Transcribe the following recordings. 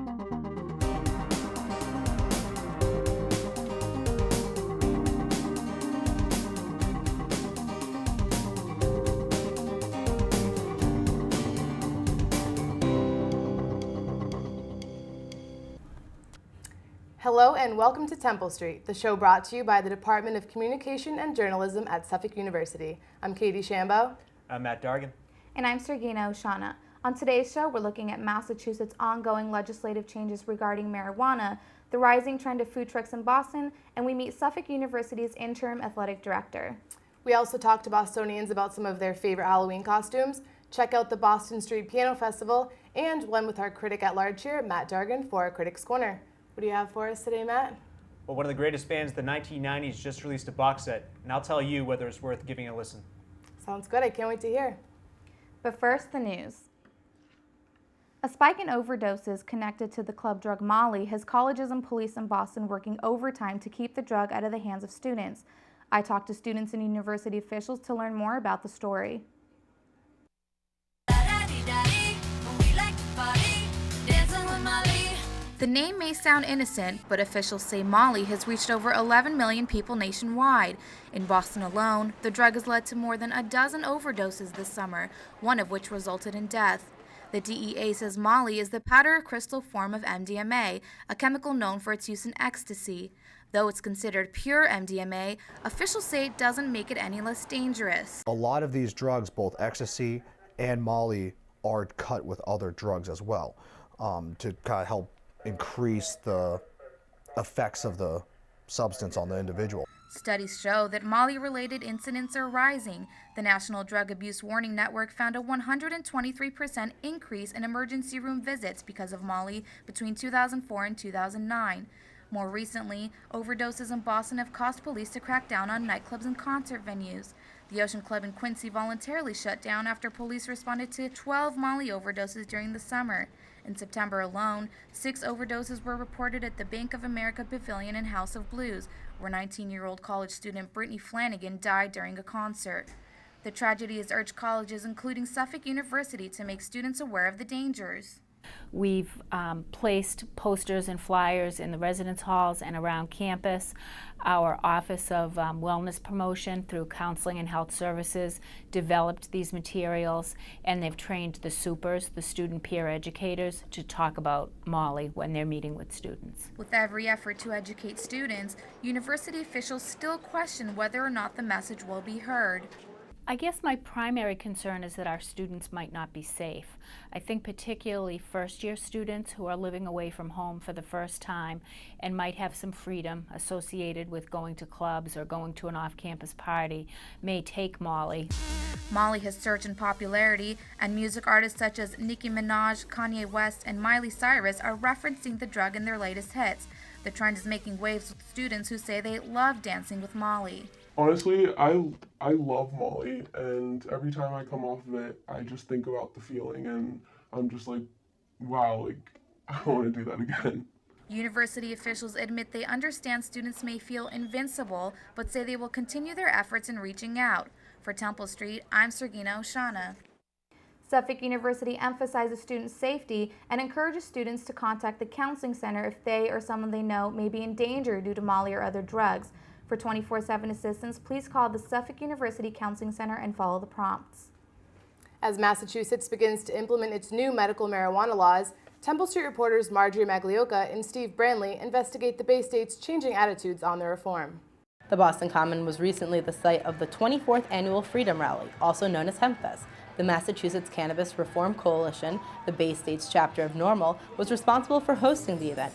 Hello and welcome to Temple Street, the show brought to you by the Department of Communication and Journalism at Suffolk University. I'm Katie Shambo. I'm Matt Dargan. And I'm Sergina Oshana. On today's show, we're looking at Massachusetts' ongoing legislative changes regarding marijuana, the rising trend of food trucks in Boston, and we meet Suffolk University's interim athletic director. We also talk to Bostonians about some of their favorite Halloween costumes, check out the Boston Street Piano Festival, and blend with our critic at large here, Matt Dargan, for our Critic's Corner. What do you have for us today, Matt? Well, one of the greatest bands of the 1990s just released a box set, and I'll tell you whether it's worth giving a listen. Sounds good. I can't wait to hear. But first, the news. A spike in overdoses connected to the club drug Molly has colleges and police in Boston working overtime to keep the drug out of the hands of students. I talked to students and university officials to learn more about the story. The name may sound innocent, but officials say Molly has reached over 11 million people nationwide. In Boston alone, the drug has led to more than a dozen overdoses this summer, one of which resulted in death. The DEA says Molly is the powder crystal form of MDMA, a chemical known for its use in ecstasy. Though it's considered pure MDMA, officials say it doesn't make it any less dangerous. A lot of these drugs, both ecstasy and Molly, are cut with other drugs as well to kind of help increase the effects of the substance on the individual. Studies show that Molly-related incidents are rising. The National Drug Abuse Warning Network found a 123% increase in emergency room visits because of Molly between 2004 and 2009. More recently, overdoses in Boston have caused police to crack down on nightclubs and concert venues. The Ocean Club in Quincy voluntarily shut down after police responded to 12 Molly overdoses during the summer. In September alone, 6 overdoses were reported at the Bank of America Pavilion and House of Blues, where 19-year-old college student Brittany Flanagan died during a concert. The tragedy has urged colleges, including Suffolk University, to make students aware of the dangers. We've placed posters and flyers in the residence halls and around campus. Our Office of Wellness Promotion through Counseling and Health Services developed these materials, and they've trained the supers, the student peer educators, to talk about Molly when they're meeting with students. With every effort to educate students, university officials still question whether or not the message will be heard. I guess my primary concern is that our students might not be safe. I think particularly first-year students who are living away from home for the first time and might have some freedom associated with going to clubs or going to an off-campus party may take Molly. Molly has surged in popularity, and music artists such as Nicki Minaj, Kanye West, and Miley Cyrus are referencing the drug in their latest hits. The trend is making waves with students who say they love dancing with Molly. Honestly, I love Molly, and every time I come off of it, I just think about the feeling, and I'm just like, wow, like, I want to do that again. University officials admit they understand students may feel invincible, but say they will continue their efforts in reaching out. For Temple Street, I'm Sergina Oshana. Suffolk University emphasizes student safety and encourages students to contact the counseling center if they or someone they know may be in danger due to Molly or other drugs. For 24/7 assistance, please call the Suffolk University Counseling Center and follow the prompts. As Massachusetts begins to implement its new medical marijuana laws, Temple Street reporters Marjorie Maglioka and Steve Branley investigate the Bay State's changing attitudes on the reform. The Boston Common was recently the site of the 24th Annual Freedom Rally, also known as HempFest. The Massachusetts Cannabis Reform Coalition, the Bay State's chapter of NORML, was responsible for hosting the event.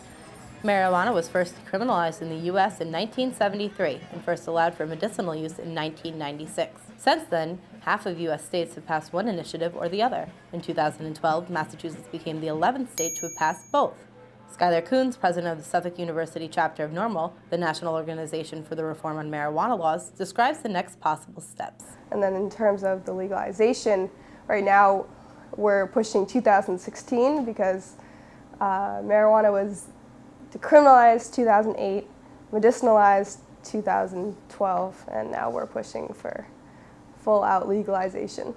Marijuana was first decriminalized in the U.S. in 1973 and first allowed for medicinal use in 1996. Since then, half of U.S. states have passed one initiative or the other. In 2012, Massachusetts became the 11th state to have passed both. Skylar Coons, president of the Suffolk University chapter of NORML, the National Organization for the Reform on Marijuana Laws, describes the next possible steps. And then in terms of the legalization, right now we're pushing 2016 because marijuana was decriminalized 2008, medicinalized 2012, and now we're pushing for full-out legalization.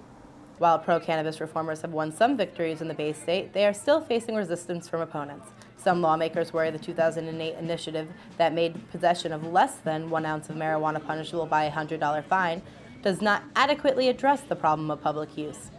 While pro-cannabis reformers have won some victories in the Bay State, they are still facing resistance from opponents. Some lawmakers worry the 2008 initiative that made possession of less than 1 ounce of marijuana punishable by a $100 fine does not adequately address the problem of public use.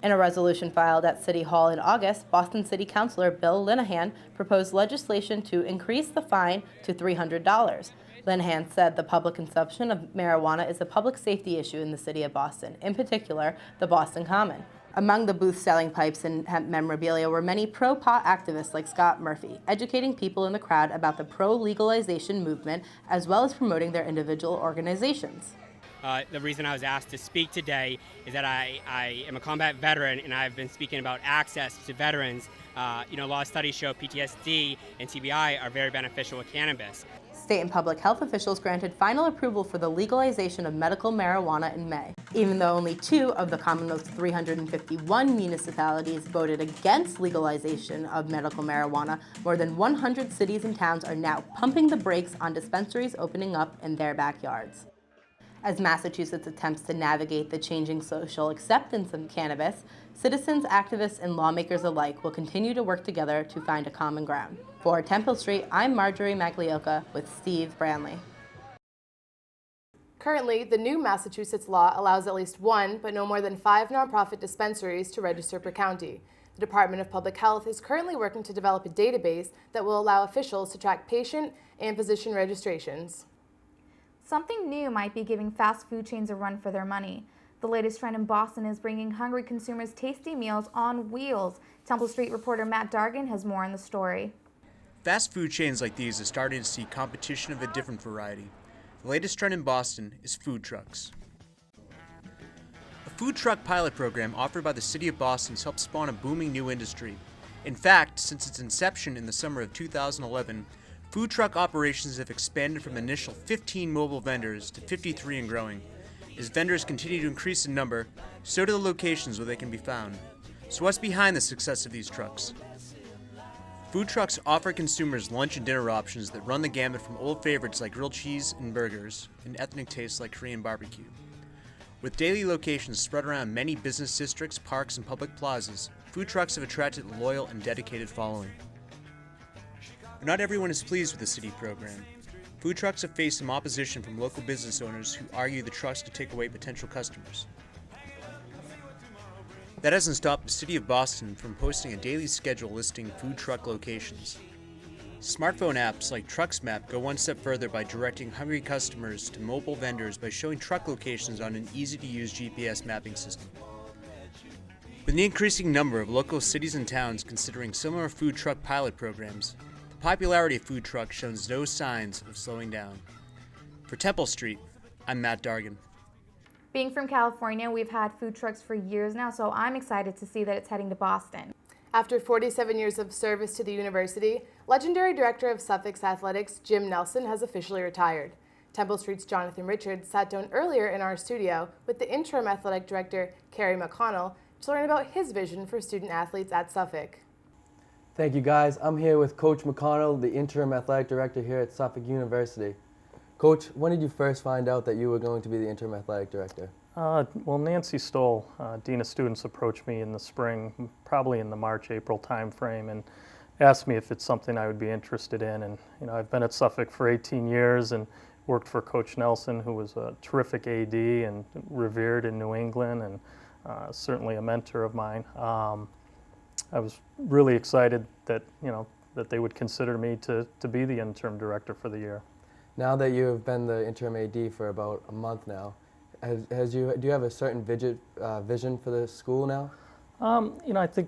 In a resolution filed at City Hall in August, Boston City Councilor Bill Linehan proposed legislation to increase the fine to $300. Linehan said the public consumption of marijuana is a public safety issue in the city of Boston, in particular, the Boston Common. Among the booths selling pipes and hemp memorabilia were many pro-pot activists like Scott Murphy, educating people in the crowd about the pro-legalization movement, as well as promoting their individual organizations. The reason I was asked to speak today is that I am a combat veteran, and I've been speaking about access to veterans. A lot of studies show PTSD and TBI are very beneficial with cannabis. State and public health officials granted final approval for the legalization of medical marijuana in May. Even though only 2 of the Commonwealth's 351 municipalities voted against legalization of medical marijuana, more than 100 cities and towns are now pumping the brakes on dispensaries opening up in their backyards. As Massachusetts attempts to navigate the changing social acceptance of cannabis, citizens, activists, and lawmakers alike will continue to work together to find a common ground. For Temple Street, I'm Marjorie Maglioka with Steve Branley. Currently, the new Massachusetts law allows at least 1, but no more than 5 nonprofit dispensaries to register per county. The Department of Public Health is currently working to develop a database that will allow officials to track patient and physician registrations. Something new might be giving fast food chains a run for their money. The latest trend in Boston is bringing hungry consumers tasty meals on wheels. Temple Street reporter Matt Dargan has more on the story. Fast food chains like these are starting to see competition of a different variety. The latest trend in Boston is food trucks. A food truck pilot program offered by the City of Boston has helped spawn a booming new industry. In fact, since its inception in the summer of 2011, food truck operations have expanded from the initial 15 mobile vendors to 53 and growing. As vendors continue to increase in number, so do the locations where they can be found. So what's behind the success of these trucks? Food trucks offer consumers lunch and dinner options that run the gamut from old favorites like grilled cheese and burgers and ethnic tastes like Korean barbecue. With daily locations spread around many business districts, parks, and public plazas, food trucks have attracted a loyal and dedicated following. But not everyone is pleased with the city program. Food trucks have faced some opposition from local business owners who argue the trucks could take away potential customers. That hasn't stopped the City of Boston from posting a daily schedule listing food truck locations. Smartphone apps like TrucksMap go one step further by directing hungry customers to mobile vendors by showing truck locations on an easy-to-use GPS mapping system. With the increasing number of local cities and towns considering similar food truck pilot programs, the popularity of food trucks shows no signs of slowing down. For Temple Street, I'm Matt Dargan. Being from California, we've had food trucks for years now, so I'm excited to see that it's heading to Boston. After 47 years of service to the university, legendary director of Suffolk's athletics, Jim Nelson, has officially retired. Temple Street's Jonathan Richards sat down earlier in our studio with the interim athletic director, Cary McConnell, to learn about his vision for student athletes at Suffolk. Thank you, guys. I'm here with Coach McConnell, the interim athletic director here at Suffolk University. Coach, when did you first find out that you were going to be the interim athletic director? Well, Nancy Stoll, Dean of Students, approached me in the spring, probably in the March-April timeframe, and asked me if it's something I would be interested in. And I've been at Suffolk for 18 years and worked for Coach Nelson, who was a terrific AD and revered in New England, and certainly a mentor of mine. I was really excited that that they would consider me to be the interim director for the year. Now that you have been the interim AD for about a month now, do you have a certain vision for the school now? I think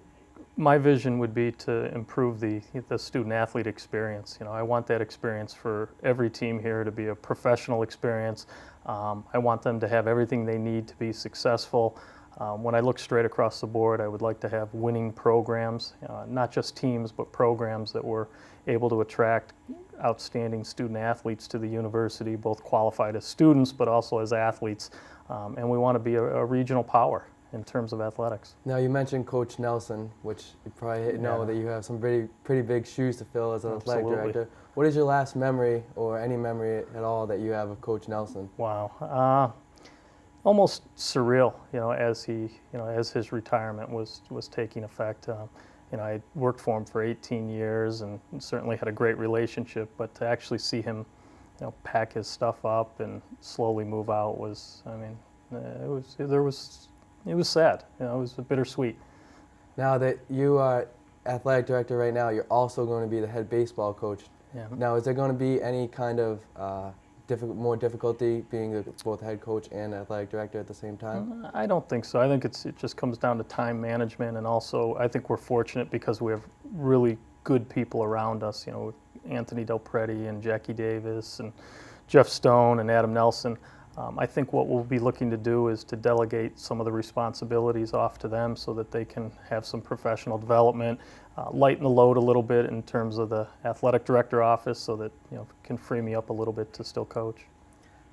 my vision would be to improve the student athlete experience. I want that experience for every team here to be a professional experience. I want them to have everything they need to be successful. When I look straight across the board, I would like to have winning programs, not just teams, but programs that were able to attract outstanding student athletes to the university, both qualified as students, but also as athletes. And we want to be a regional power in terms of athletics. Now, you mentioned Coach Nelson, which you probably know that you have some pretty big shoes to fill as an athletic director. What is your last memory, or any memory at all, that you have of Coach Nelson? Wow. almost surreal, as as his retirement was taking effect. I worked for him for 18 years and certainly had a great relationship, but to actually see him, pack his stuff up and slowly move out was, it was sad. It was bittersweet. Now that you are athletic director right now, you're also going to be the head baseball coach. Yeah. Now, is there going to be any kind of more difficulty being both head coach and athletic director at the same time? I don't think so. I think it just comes down to time management, and also I think we're fortunate because we have really good people around us. With Anthony Del Preti and Jackie Davis and Jeff Stone and Adam Nelson. I think what we'll be looking to do is to delegate some of the responsibilities off to them so that they can have some professional development, lighten the load a little bit in terms of the athletic director office so that can free me up a little bit to still coach.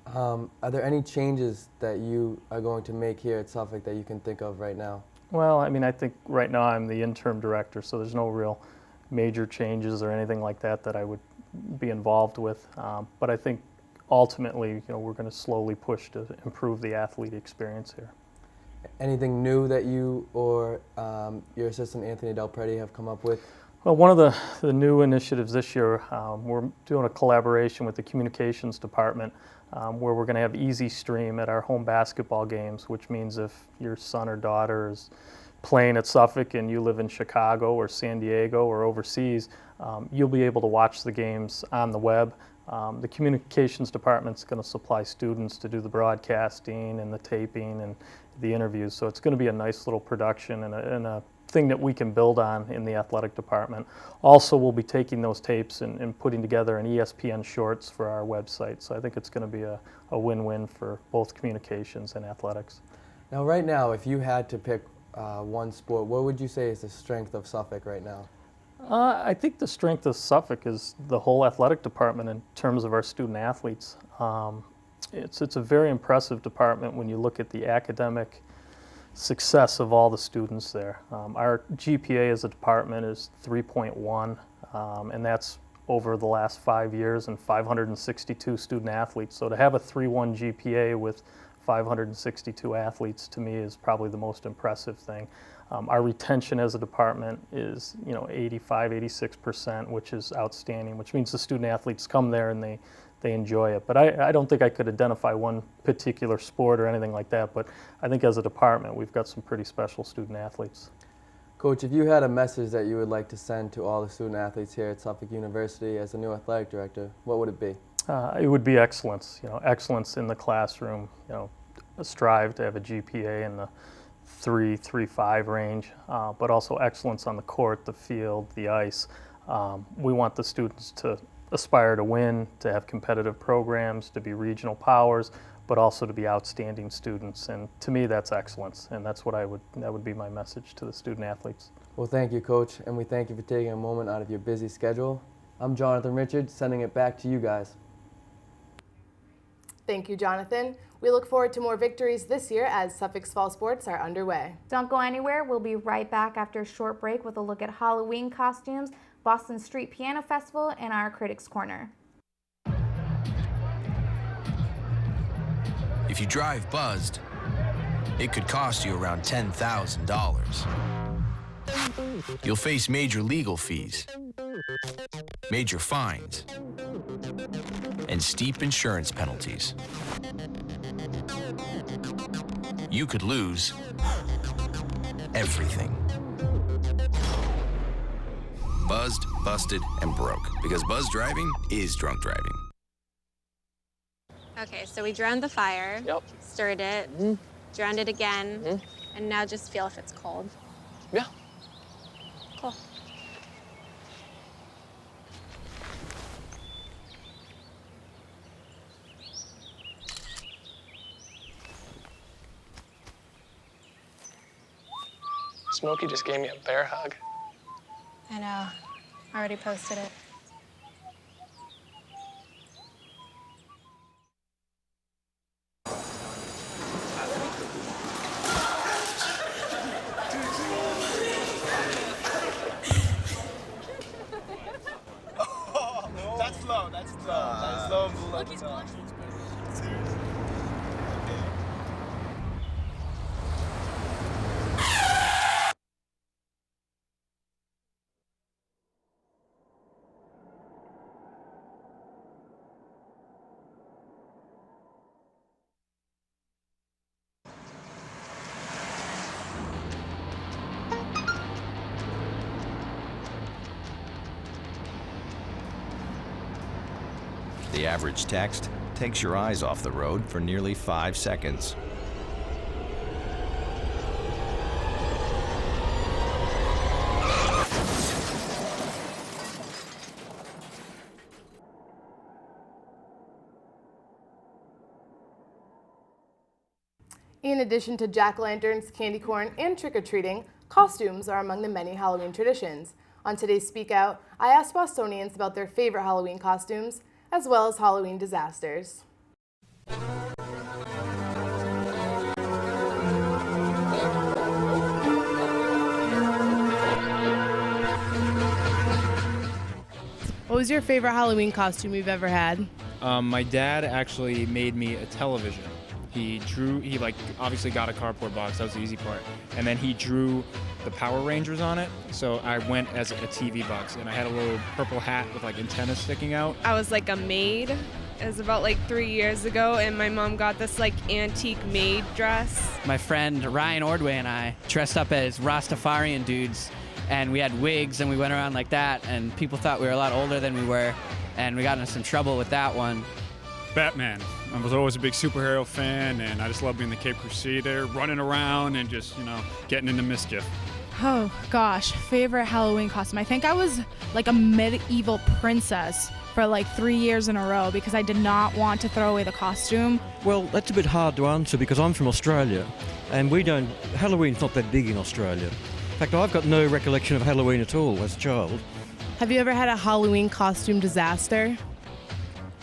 Are there any changes that you are going to make here at Suffolk that you can think of right now? Well, I think right now I'm the interim director, so there's no real major changes or anything like that I would be involved with. But I think ultimately, we're going to slowly push to improve the athlete experience here. Anything new that you or your assistant Anthony Del Preti have come up with? Well, one of the new initiatives this year, we're doing a collaboration with the communications department where we're going to have easy stream at our home basketball games, which means if your son or daughter is playing at Suffolk and you live in Chicago or San Diego or overseas, you'll be able to watch the games on the web. The communications department's going to supply students to do the broadcasting and the taping and the interviews, so it's going to be a nice little production and a thing that we can build on in the athletic department. Also, we'll be taking those tapes and putting together an ESPN Shorts for our website, so I think it's going to be a win-win for both communications and athletics. Now, right now, if you had to pick one sport, what would you say is the strength of Suffolk right now? I think the strength of Suffolk is the whole athletic department in terms of our student athletes. It's a very impressive department when you look at the academic success of all the students there. Our GPA as a department is 3.1, and that's over the last 5 years and 562 student athletes. So to have a 3.1 GPA with 562 athletes to me is probably the most impressive thing. Our retention as a department is 85, 86%, which is outstanding, which means the student athletes come there and they enjoy it. But I don't think I could identify one particular sport or anything like that, but I think as a department we've got some pretty special student athletes. Coach, if you had a message that you would like to send to all the student athletes here at Suffolk University as a new athletic director, what would it be? It would be excellence, excellence in the classroom, strive to have a GPA in the 3.5 range, but also excellence on the court, the field, the ice. We want the students to aspire to win, to have competitive programs, to be regional powers, but also to be outstanding students. And to me, that's excellence, and that would be my message to the student athletes. Well, thank you, Coach, and we thank you for taking a moment out of your busy schedule. I'm Jonathan Richards, sending it back to you guys. Thank you, Jonathan. We look forward to more victories this year as Suffolk's fall sports are underway. Don't go anywhere. We'll be right back after a short break with a look at Halloween costumes, Boston Street Piano Festival, and our Critics Corner. If you drive buzzed, it could cost you around $10,000. You'll face major legal fees, major fines, and steep insurance penalties. You could lose everything. Buzzed, busted, and broke. Because buzz driving is drunk driving. Okay, so we drowned the fire, stirred it, drowned it again, and now just feel if it's cold. Yeah. Cool. Smokey just gave me a bear hug. I know. I already posted it. That's slow. That's slow. That's slow. Look, he's blushing. The average text takes your eyes off the road for nearly 5 seconds. In addition to jack-o'-lanterns, candy corn, and trick-or-treating, costumes are among the many Halloween traditions. On today's Speak Out, I asked Bostonians about their favorite Halloween costumes, as well as Halloween disasters. What was your favorite Halloween costume you've ever had? My dad actually made me a television. He obviously got a cardboard box, that was the easy part. And then he drew the Power Rangers on it, so I went as a TV box. And I had a little purple hat with like antennas sticking out. I was like a maid. It was about like 3 years ago, and my mom got this like antique maid dress. My friend Ryan Ordway and I dressed up as Rastafarian dudes, and we had wigs and we went around like that, and people thought we were a lot older than we were, and we got into some trouble with that one. Batman. I was always a big superhero fan, and I just love being the Cape Crusader, running around and just, getting into mischief. Oh gosh, favorite Halloween costume. I think I was like a medieval princess for like 3 years in a row because I did not want to throw away the costume. Well, that's a bit hard to answer because I'm from Australia, and Halloween's not that big in Australia. In fact, I've got no recollection of Halloween at all as a child. Have you ever had a Halloween costume disaster?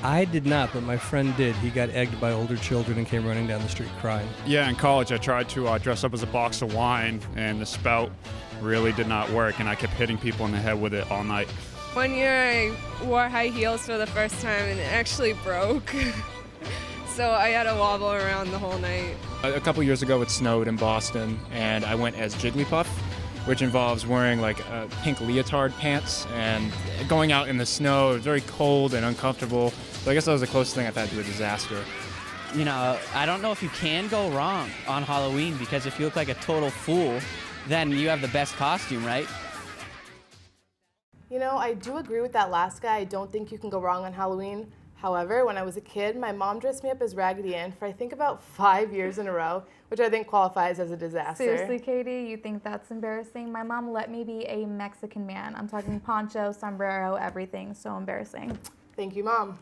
I did not, but my friend did. He got egged by older children and came running down the street crying. Yeah, in college I tried to dress up as a box of wine, and the spout really did not work, and I kept hitting people in the head with it all night. One year I wore high heels for the first time, and it actually broke. So I had to wobble around the whole night. A couple years ago it snowed in Boston, and I went as Jigglypuff, which involves wearing like pink leotard pants and going out in the snow. It was very cold and uncomfortable. So I guess that was the closest thing I've had to a disaster. I don't know if you can go wrong on Halloween, because if you look like a total fool, then you have the best costume, right? I do agree with that last guy. I don't think you can go wrong on Halloween. However, when I was a kid, my mom dressed me up as Raggedy Ann for I think about 5 years in a row, which I think qualifies as a disaster. Seriously, Katie, you think that's embarrassing? My mom let me be a Mexican man. I'm talking poncho, sombrero, everything. So embarrassing. Thank you, Mom.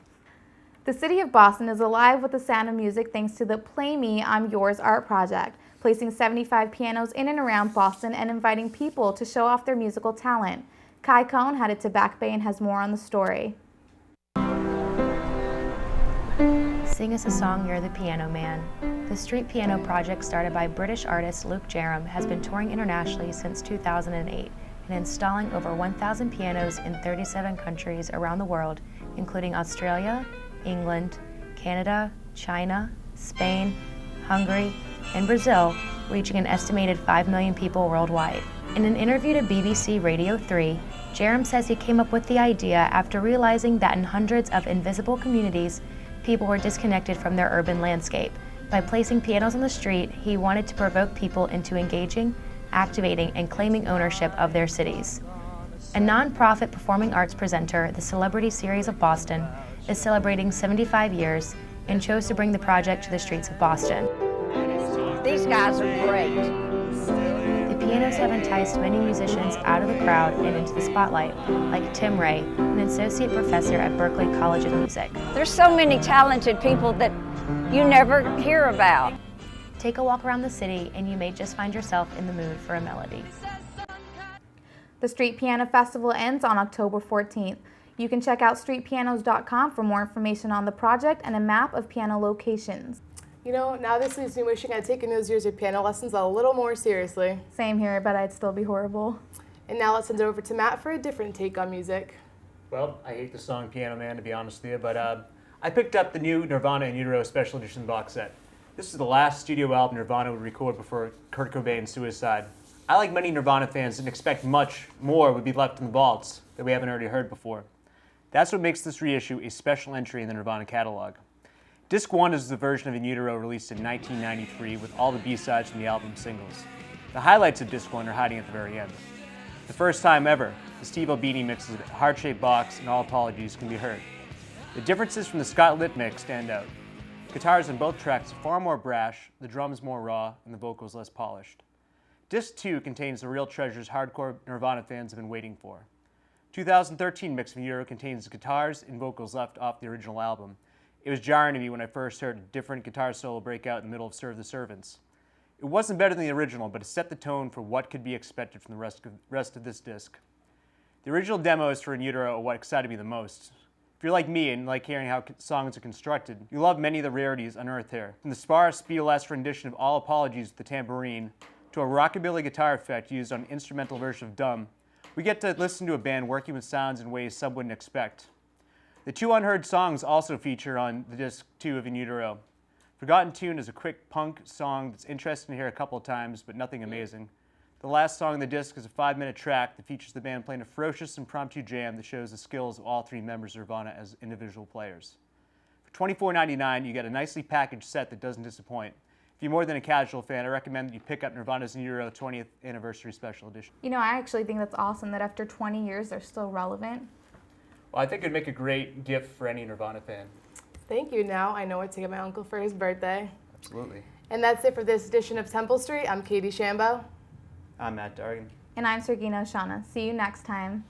The city of Boston is alive with the sound of music thanks to the Play Me, I'm Yours art project, placing 75 pianos in and around Boston and inviting people to show off their musical talent. Kai Cohn headed to Back Bay and has more on the story. Sing us a song, You're the Piano Man. The street piano project started by British artist Luke Jerram has been touring internationally since 2008 and installing over 1,000 pianos in 37 countries around the world, including Australia, England, Canada, China, Spain, Hungary, and Brazil, reaching an estimated 5 million people worldwide. In an interview to BBC Radio 3, Jerram says he came up with the idea after realizing that in hundreds of invisible communities, people were disconnected from their urban landscape. By placing pianos on the street, he wanted to provoke people into engaging, activating, and claiming ownership of their cities. A non-profit performing arts presenter, the Celebrity Series of Boston, is celebrating 75 years and chose to bring the project to the streets of Boston. These guys are great. The pianos have enticed many musicians out of the crowd and into the spotlight, like Tim Ray, an associate professor at Berklee College of Music. There's so many talented people that you never hear about. Take a walk around the city and you may just find yourself in the mood for a melody. The Street Piano Festival ends on October 14th. You can check out streetpianos.com for more information on the project and a map of piano locations. Now this leaves me wishing I'd taken those years of piano lessons a little more seriously. Same here, but I'd still be horrible. And now let's send it over to Matt for a different take on music. Well, I hate the song Piano Man, to be honest with you, but I picked up the new Nirvana In Utero Special Edition box set. This is the last studio album Nirvana would record before Kurt Cobain's suicide. I, like many Nirvana fans, didn't expect much more would be left in the vaults that we haven't already heard before. That's what makes this reissue a special entry in the Nirvana catalog. Disc 1 is the version of In Utero released in 1993 with all the B-sides from the album singles. The highlights of Disc 1 are hiding at the very end. The first time ever, the Steve Albini mixes of Heart-Shaped Box and All Apologies can be heard. The differences from the Scott Litt mix stand out. Guitars on both tracks are far more brash, the drums more raw, and the vocals less polished. Disc 2 contains the real treasures hardcore Nirvana fans have been waiting for. 2013 mix of In Utero contains guitars and vocals left off the original album. It was jarring to me when I first heard a different guitar solo break out in the middle of Serve the Servants. It wasn't better than the original, but it set the tone for what could be expected from the rest of this disc. The original demos for In Utero are what excited me the most. If you're like me and like hearing how songs are constructed, you love many of the rarities unearthed here. From the sparse, beatless rendition of All Apologies with the tambourine, to a rockabilly guitar effect used on an instrumental version of Dumb, we get to listen to a band working with sounds in ways some wouldn't expect. The 2 unheard songs also feature on the disc 2 of In Utero. Forgotten Tune is a quick punk song that's interesting to hear a couple of times, but nothing amazing. The last song on the disc is a 5-minute track that features the band playing a ferocious impromptu jam that shows the skills of all 3 members of Nirvana as individual players. For $24.99, you get a nicely packaged set that doesn't disappoint. If you're more than a casual fan, I recommend that you pick up Nirvana's In Utero 20th Anniversary Special Edition. You know, I actually think that's awesome that after 20 years they're still relevant. Well, I think it'd make a great gift for any Nirvana fan. Thank you. Now I know what to get my uncle for his birthday. Absolutely. And that's it for this edition of Temple Street. I'm Katie Shambo. I'm Matt Dargan. And I'm Sergino Shauna. See you next time.